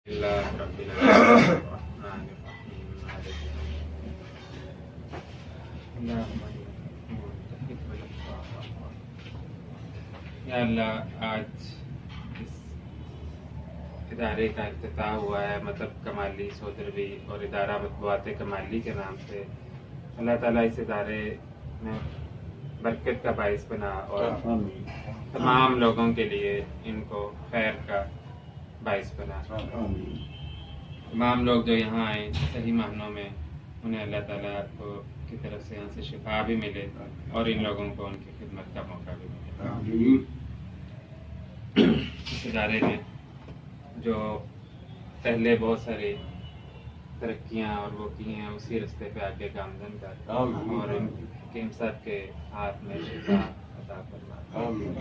لله رب العالمين الرحمن الرحيم مالك اللهم یا اللہ آج اس ادارے کا افتتاح ہوا ہے مطلب کمالی سودروی اور ادارہ مطبوعات کمالی کے نام سے. اللہ تعالیٰ اس ادارے میں برکت کا باعث بنا اور تمام لوگوں کے لیے ان کو خیر کا باعث بنا. تمام لوگ جو یہاں آئے صحیح معنوں میں انہیں اللہ تعالیٰ کو کی طرف سے یہاں سے شفا بھی ملے اور ان لوگوں کو ان کی خدمت کا موقع بھی ملے. اس ادارے نے جو پہلے بہت ساری ترقیاں اور وہ کی ہیں اسی رستے پہ آگے گامزن کر اور ان حکیم صاحب کے ہاتھ میں شفا عطا فرما. آمین.